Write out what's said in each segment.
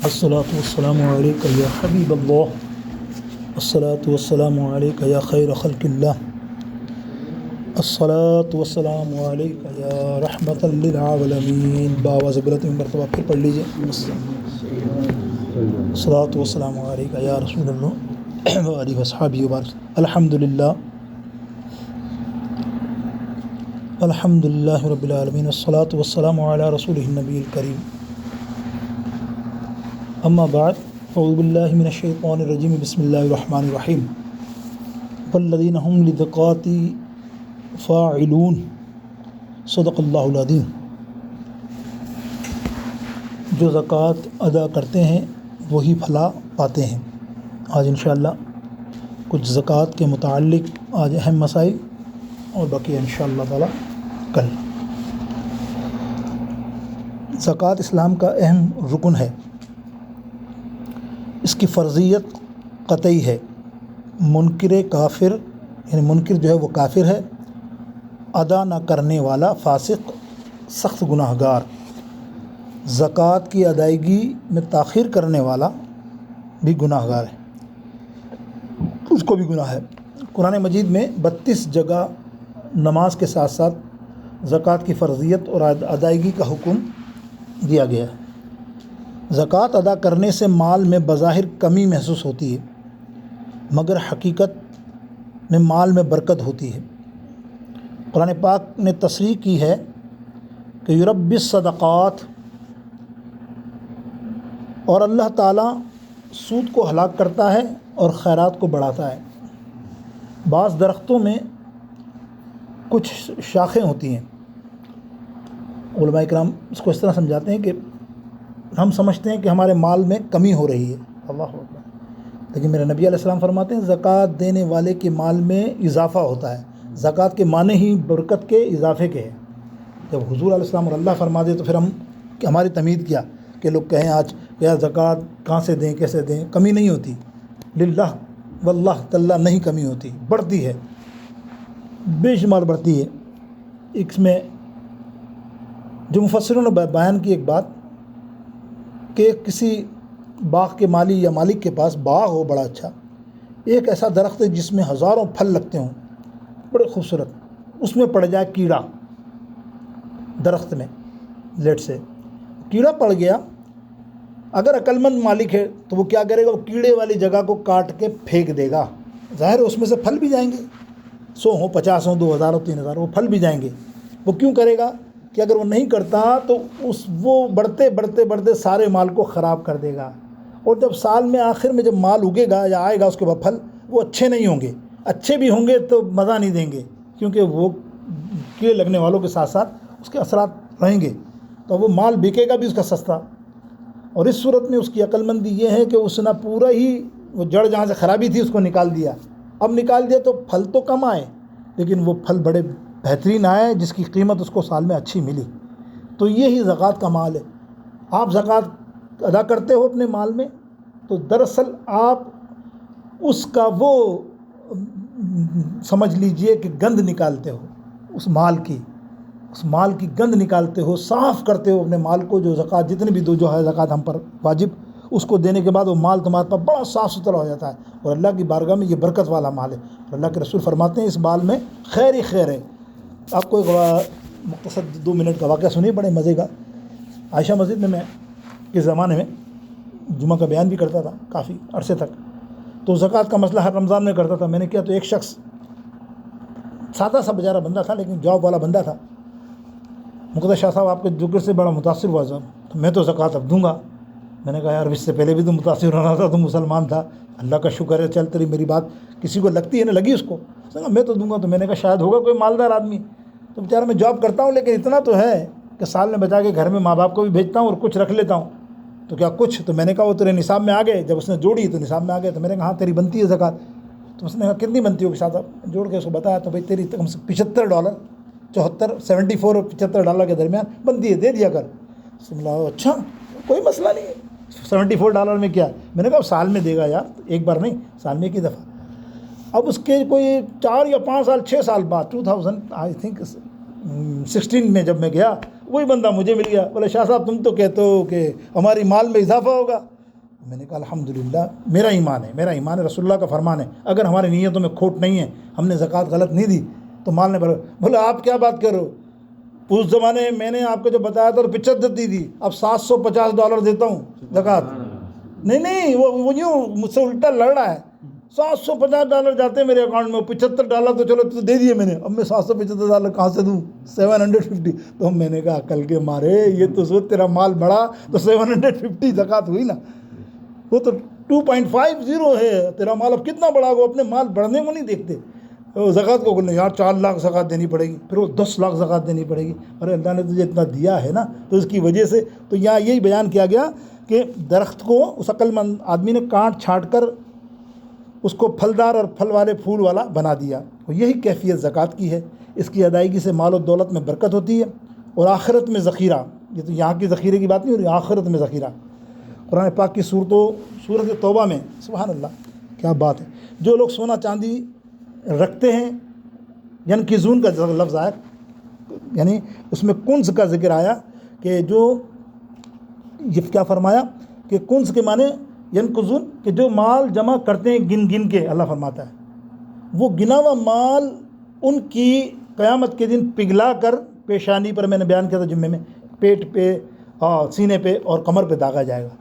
الصلاۃ والسلام علیک یا حبیب اللہ، الصلاۃ والسلام علیک یا خیر خلق اللہ، الصلاۃ والسلام علیک یا رحمۃ للعالمین۔ باواز برت میں مرتبہ پھر پڑھ لیجیے، الصلاۃ والسلام علیک یا رسول اللہ وآلہ وصحبہ وبارک۔ الحمدللہ الحمدللہ رب العالمین، والصلاۃ والسلام علی رسولہ النبی الکریم، اما بعد، اعوذ باللہ من الشیطان الرجیم، بسم اللہ الرحمن الرحیم۔ والذین هم للزکاة فاعلون، صدق اللہ العظیم۔ جو زکوٰۃ ادا کرتے ہیں وہی بھلا پاتے ہیں۔ آج انشاءاللہ کچھ زکوٰۃ کے متعلق آج اہم مسائل، اور باقی انشاءاللہ تعالی کل۔ زکوٰۃ اسلام کا اہم رکن ہے، اس کی فرضیت قطعی ہے۔ منکر کافر، یعنی منکر جو ہے وہ کافر ہے، ادا نہ کرنے والا فاسق، سخت گناہ گار۔ زکوٰۃ کی ادائیگی میں تاخیر کرنے والا بھی گناہ گار ہے، اس کو بھی گناہ ہے۔ قرآن مجید میں 32 جگہ نماز کے ساتھ ساتھ زکوٰۃ کی فرضیت اور ادائیگی کا حکم دیا گیا ہے۔ زکوٰۃ ادا کرنے سے مال میں بظاہر کمی محسوس ہوتی ہے، مگر حقیقت میں مال میں برکت ہوتی ہے۔ قرآن پاک نے تصریح کی ہے کہ یربی الصدقات، اور اللہ تعالیٰ سود کو ہلاک کرتا ہے اور خیرات کو بڑھاتا ہے۔ بعض درختوں میں کچھ شاخیں ہوتی ہیں، علماء کرام اس کو اس طرح سمجھاتے ہیں کہ ہم سمجھتے ہیں کہ ہمارے مال میں کمی ہو رہی ہے، اللہ اکبر، لیکن میرے نبی علیہ السلام فرماتے ہیں زکوٰۃ دینے والے کے مال میں اضافہ ہوتا ہے۔ زکوٰۃ کے معنی ہی برکت کے، اضافے کے ہیں۔ جب حضور علیہ السلام اور اللہ فرما دے تو پھر ہماری تمید کیا کہ لوگ کہیں آج یا زکوٰۃ کہاں سے دیں، کیسے دیں؟ کمی نہیں ہوتی، للہ واللہ تاللہ نہیں کمی ہوتی، بڑھتی ہے، بے شمار بڑھتی ہے۔ اس میں جو مفسروں نے بیان کی ایک بات کہ کسی باغ کے مالی یا مالک کے پاس باغ ہو بڑا اچھا، ایک ایسا درخت ہے جس میں ہزاروں پھل لگتے ہوں بڑے خوبصورت، اس میں پڑ جائے کیڑا، درخت میں لیٹ سے کیڑا پڑ گیا، اگر عقل مند مالک ہے تو وہ کیا کرے گا؟ وہ کیڑے والی جگہ کو کاٹ کے پھینک دے گا۔ ظاہر ہے اس میں سے پھل بھی جائیں گے، 100 ہوں، 50 ہوں، 2000 ہوں، 3000، وہ پھل بھی جائیں گے۔ وہ کیوں کرے گا کہ اگر وہ نہیں کرتا تو وہ بڑھتے بڑھتے بڑھتے سارے مال کو خراب کر دے گا، اور جب سال میں آخر میں جب مال اگے گا یا آئے گا اس کے بعد پھل، وہ اچھے نہیں ہوں گے۔ اچھے بھی ہوں گے تو مزہ نہیں دیں گے، کیونکہ وہ کیڑے لگنے والوں کے ساتھ ساتھ اس کے اثرات رہیں گے، تو وہ مال بکے گا بھی اس کا سستا۔ اور اس صورت میں اس کی عقل مندی یہ ہے کہ اس نے پورا ہی وہ جڑ جہاں سے خرابی تھی اس کو نکال دیا۔ اب نکال دیا تو پھل تو کم آئے، لیکن وہ پھل بڑے بہترین آئے جس کی قیمت اس کو سال میں اچھی ملی۔ تو یہی زکوٰۃ کا مال ہے۔ آپ زکوٰۃ ادا کرتے ہو اپنے مال میں، تو دراصل آپ اس کا وہ سمجھ لیجئے کہ گند نکالتے ہو، اس مال کی گند نکالتے ہو، صاف کرتے ہو اپنے مال کو۔ جو زکوٰۃ جتنے بھی جو ہے زکوٰۃ ہم پر واجب، اس کو دینے کے بعد وہ مال تمہارے پاس بڑا صاف ستھرا ہو جاتا ہے، اور اللہ کی بارگاہ میں یہ برکت والا مال ہے۔ اور اللہ کے رسول فرماتے ہیں اس مال میں خیر ہی خیر ہے۔ آپ کو ایک مختصر 2 منٹ کا واقعہ سنیے، بڑے مزے کا۔ عائشہ مسجد میں کے زمانے میں جمعہ کا بیان بھی کرتا تھا کافی عرصے تک، تو زکوٰۃ کا مسئلہ ہر رمضان میں کرتا تھا۔ میں نے کیا تو ایک شخص سادہ سا بیچارہ بندہ تھا، لیکن جاب والا بندہ تھا، مقتدر شاہ صاحب آپ کے ذکر سے بڑا متاثر ہوا صاحب، تو میں تو زکوٰۃ اب دوں گا۔ میں نے کہا یار اس سے پہلے بھی تو متاثر ہونا تھا، تو مسلمان تھا، اللہ کا شکر ہے، چل تیری میری بات کسی کو لگتی ہے نا، لگی اس کو، میں تو دوں گا۔ تو میں نے کہا شاید ہوگا کوئی مالدار آدمی، تو بیچارہ میں جاب کرتا ہوں لیکن اتنا تو ہے کہ سال میں بچا کے گھر میں ماں باپ کو بھی بھیجتا ہوں اور کچھ رکھ لیتا ہوں۔ تو کیا کچھ؟ تو میں نے کہا وہ تیرے نصاب میں آ گئے۔ جب اس نے جوڑی تو نصاب میں آ گئے، تو میں نے کہا ہاں تیری بنتی ہے زکوٰۃ۔ تو اس نے کہا کتنی بنتی ہوگی شاہ صاحب؟ جوڑ کے اس کو بتایا تو بھائی تیری کم سے $75، 74 اور $75 کے درمیان بنتی ہے، دے دیا کر۔ اچھا کوئی مسئلہ نہیں ہے، $74 میں کیا؟ میں نے کہا سال میں دے گا یار، ایک بار نہیں، سال میں ایک ہی دفعہ۔ اب اس کے کوئی 4 یا 5 سال 6 سال بعد 2016 میں جب میں گیا، وہی بندہ مجھے مل گیا، بولے شاہ صاحب تم تو کہتے ہو کہ ہماری مال میں اضافہ ہوگا، میں نے کہا الحمدللہ میرا ایمان ہے رسول اللہ کا فرمان ہے، اگر ہماری نیتوں میں کھوٹ نہیں ہے، ہم نے زکوٰۃ غلط نہیں دی تو مال نے بولا آپ کیا بات کر رہے ہو، اس زمانے میں میں نے آپ کو جو بتایا تھا 75 دی تھی، اب $750 دیتا ہوں زکوٰۃ۔ نہیں وہ یوں مجھ سے الٹا لڑ رہا ہے، $750 جاتے ہیں میرے اکاؤنٹ میں، $75 تو چلو تو دے دیے میں نے، اب میں $775 کہاں سے دوں، 750۔ تو میں نے کہا عقل کے مارے یہ تو سوچ تیرا مال بڑھا تو 750 زکوٰۃ ہوئی نا، وہ تو 2.50 ہے، تیرا مال اب کتنا بڑھا گا، اپنے مال بڑھنے کو نہیں دیکھتے، زکوٰۃ کو بولنے یار 4 لاکھ زکوٰۃ دینی پڑے گی، پھر وہ 10 لاکھ زکوٰۃ دینی پڑے گی، ارے اللہ نے تجھے اتنا دیا ہے نا، تو اس کی وجہ سے تو یہاں یہی بیان کیا گیا کہ درخت کو اس عقل مند آدمی نے کاٹ چھانٹ کر اس کو پھلدار اور پھل والے پھول والا بنا دیا، اور یہی کیفیت زکوٰۃ کی ہے۔ اس کی ادائیگی سے مال و دولت میں برکت ہوتی ہے اور آخرت میں ذخیرہ، یہ تو یہاں کی ذخیرے کی بات نہیں ہو رہی، آخرت میں ذخیرہ۔ قرآن پاک کی سورۃ توبہ میں سبحان اللہ کیا بات ہے، جو لوگ سونا چاندی رکھتے ہیں، ینکزون کا لفظ آیا، یعنی اس میں کنز کا ذکر آیا کہ جو یہ کیا فرمایا کہ کنز کے معنی ینکزون کہ جو مال جمع کرتے ہیں گن گن کے، اللہ فرماتا ہے وہ گنا ہوا مال ان کی قیامت کے دن پگھلا کر پیشانی پر، میں نے بیان کیا تھا جمعے میں، پیٹ پہ سینے پہ اور کمر پہ داغا جائے گا۔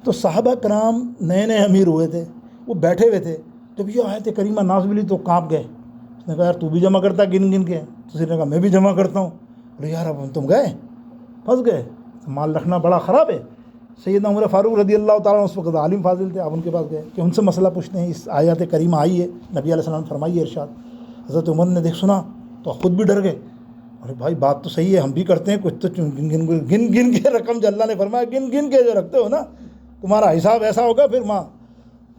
تو صحابہ کرام نئے نئے امیر ہوئے تھے، وہ بیٹھے ہوئے تھے، جب یہ آیت کریمہ نازل ہوئی تو کانپ گئے، اس نے کہا یار تو بھی جمع کرتا گن گن کے، تو اس نے کہا میں بھی جمع کرتا ہوں، بولے یار اب تم گئے پھنس گئے، مال رکھنا بڑا خراب ہے۔ سیدنا عمر فاروق رضی اللہ تعالیٰ اس وقت عالم فاضل تھے، آپ ان کے پاس گئے کہ ان سے مسئلہ پوچھتے ہیں، اس آیات کریمہ آئی ہے، نبی علیہ السلام فرمائی ہے ارشاد، حضرت عمر نے دیکھ سنا تو خود بھی ڈر گئے، ارے بھائی بات تو صحیح ہے، ہم بھی کرتے ہیں کچھ تو گن گن کے رقم، جو اللہ نے فرمایا گن گن کے جو رکھتے ہو نا تمہارا حساب ایسا ہوگا پھر ماں۔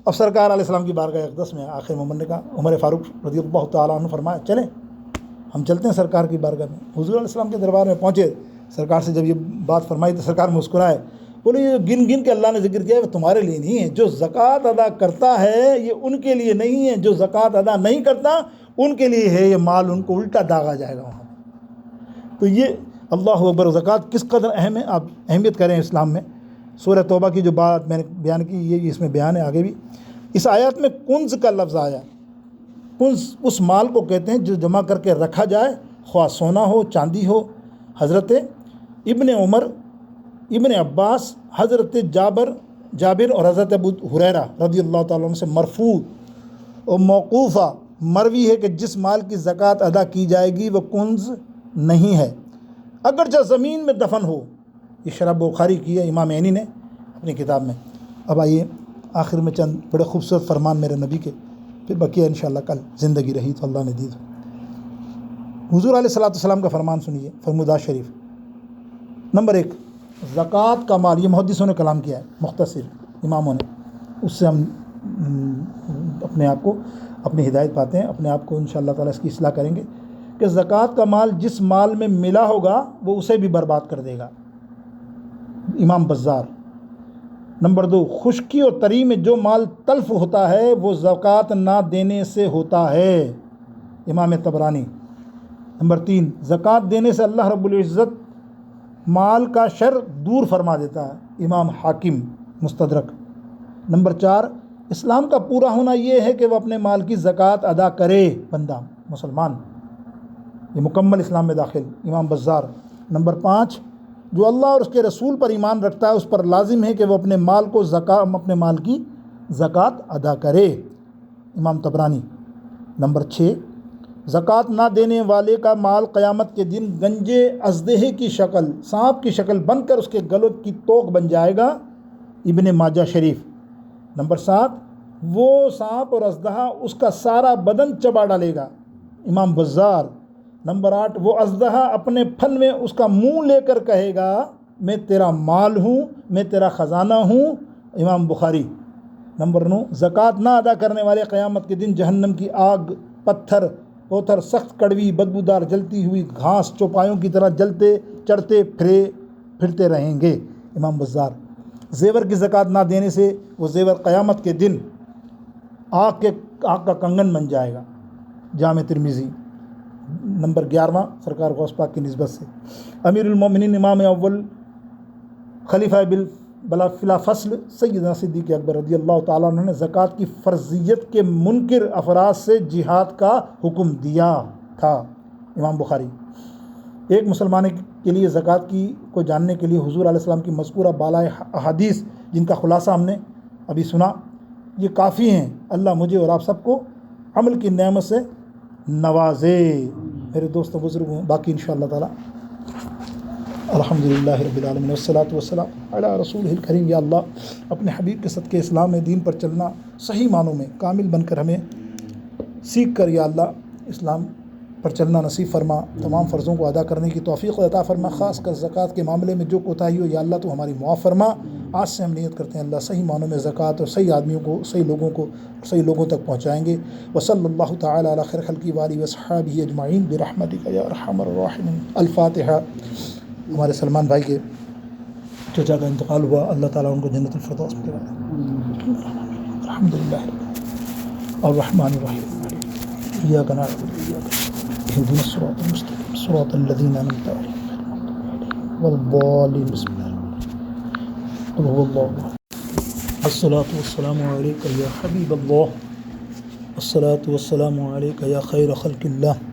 اب سرکار علیہ السلام کی بارگاہ اقدس میں آخر میں عمر نے کہا، عمر فاروق رضی اللہ تعالیٰ عنہ فرمایا چلیں ہم چلتے ہیں سرکار کی بارگاہ میں، حضور علیہ السلام کے دربار میں پہنچے، سرکار سے جب یہ بات فرمائی تو سرکار مسکرائے، بولے یہ گن گن کے اللہ نے ذکر کیا ہے وہ تمہارے لیے نہیں ہے، جو زکوٰۃ ادا کرتا ہے یہ ان کے لیے نہیں ہے، جو زکوٰۃ ادا نہیں کرتا ان کے لیے ہے، یہ مال ان کو الٹا داغا جائے گا وہاں۔ تو یہ اللہ اکبر، زکوٰۃ کس قدر اہم ہے، آپ اہمیت کریں اسلام میں۔ سورہ توبہ کی جو بات میں نے بیان کی یہ اس میں بیان ہے آگے بھی۔ اس آیات میں کنز کا لفظ آیا، کنز اس مال کو کہتے ہیں جو جمع کر کے رکھا جائے، خواہ سونا ہو چاندی ہو۔ حضرت ابن عمر، ابن عباس، حضرت جابر اور حضرت ابو ہریرہ رضی اللہ تعالیٰ عنہ سے مرفوع اور موقوفہ مروی ہے کہ جس مال کی زکوٰۃ ادا کی جائے گی وہ کنز نہیں ہے، اگرچہ زمین میں دفن ہو۔ یہ شرح بخاری کی ہے امام عینی نے اپنی کتاب میں۔ اب آئیے آخر میں چند بڑے خوبصورت فرمان میرے نبی کے، پھر بقیہ انشاءاللہ کل زندگی رہی تو اللہ نے دی تو۔ حضور علیہ السلام کا فرمان سنیے، فرمودات شریف نمبر 1، زکوٰۃ کا مال، یہ محدثوں نے کلام کیا ہے مختصر اماموں نے، اس سے ہم اپنے آپ کو اپنی ہدایت پاتے ہیں، اپنے آپ کو انشاءاللہ تعالیٰ اس کی اصلاح کریں گے کہ زکوٰۃ کا مال جس مال میں ملا ہوگا وہ اسے بھی برباد کر دے گا، امام بزار۔ نمبر 2، خشکی اور تری میں جو مال تلف ہوتا ہے وہ زکوٰۃ نہ دینے سے ہوتا ہے، امام طبرانی۔ نمبر 3، زکوٰۃ دینے سے اللہ رب العزت مال کا شر دور فرما دیتا ہے، امام حاکم مستدرک۔ نمبر 4، اسلام کا پورا ہونا یہ ہے کہ وہ اپنے مال کی زکوٰۃ ادا کرے، بندہ مسلمان، یہ مکمل اسلام میں داخل، امام بزار۔ نمبر 5، جو اللہ اور اس کے رسول پر ایمان رکھتا ہے اس پر لازم ہے کہ وہ اپنے مال کی زکوٰۃ ادا کرے، امام طبرانی۔ نمبر 6، زکوٰۃ نہ دینے والے کا مال قیامت کے دن گنجے اژدہے کی شکل، سانپ کی شکل بن کر اس کے گلوں کی توق بن جائے گا، ابن ماجہ شریف۔ نمبر 7، وہ سانپ اور اژدہا اس کا سارا بدن چبا ڈالے گا، امام بزار۔ نمبر 8، وہ اژدہا اپنے پھن میں اس کا منہ لے کر کہے گا میں تیرا مال ہوں، میں تیرا خزانہ ہوں، امام بخاری۔ نمبر 9، زکوٰۃ نہ ادا کرنے والے قیامت کے دن جہنم کی آگ، پتھر سخت کڑوی بدبودار جلتی ہوئی گھاس چوپایوں کی طرح جلتے چڑھتے پھرتے رہیں گے، امام بزار۔ زیور کی زکوٰۃ نہ دینے سے وہ زیور قیامت کے دن آگ کا کنگن بن جائے گا، جامع ترمذی۔ نمبر 11، سرکار غوث پاک کی نسبت سے، امیر المومنین امام اول خلیفہ بلا فصل سیدنا صدیق اکبر رضی اللہ تعالیٰ عنہ نے زکوٰۃ کی فرضیت کے منکر افراد سے جہاد کا حکم دیا تھا۔ امام بخاری۔ ایک مسلمان کے لیے زکوٰۃ کو جاننے کے لیے حضور علیہ السلام کی مذکورہ بالائے احادیث، جن کا خلاصہ ہم نے ابھی سنا، یہ کافی ہیں۔ اللہ مجھے اور آپ سب کو عمل کی نعمت سے نوازے۔ میرے دوست و بزرگوں، باقی انشاءاللہ تعالی الحمدللہ رب العالمین والصلاۃ والسلام علی رسولہ الکریم۔ یا اللہ اپنے حبیب کے صدقے اسلام میں دین پر چلنا صحیح معنوں میں کامل بن کر ہمیں سیکھ کر یا اللہ اسلام پر چلنا نصیب فرما، تمام فرضوں کو ادا کرنے کی توفیق عطا فرما، خاص کر زکوٰۃ کے معاملے میں جو کوتاہی ہو یا اللہ تو ہماری معاف فرما۔ آج سے ہم نیت کرتے ہیں اللہ صحیح معنوں میں زکوٰۃ اور صحیح آدمیوں کو، صحیح لوگوں تک پہنچائیں گے۔ وصلی اللہ تعالی علی خیر خلقہ وآلہ وصحبہ اجمعین برحمتک یا ارحم الراحمین۔ الفاتحہ۔ ہمارے سلمان بھائی کے چچا کا انتقال ہوا، اللہ تعالیٰ ان کو جنت الفردوس میں کرائے۔ الحمدللہ الرحمن الرحیم ایاک نعبد وایاک نستعین اهدنا الصراط المستقیم صراط الذین انعمت علیہم والضالین۔ بسم اللہ قل هو اللہ احد۔ الصلاۃ والسلام علیک یا حبیب اللہ، الصلاۃ والسلام علیک یا خیر خلق اللہ،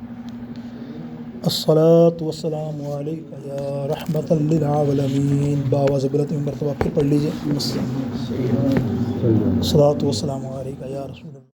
الصلاۃ والسلام علیک یا رحمۃ للعالمین۔ باواز برت میں مرتبہ پھر پڑھ لیجیے۔ الصلاۃ والسلام علیک یا رسول اللہ۔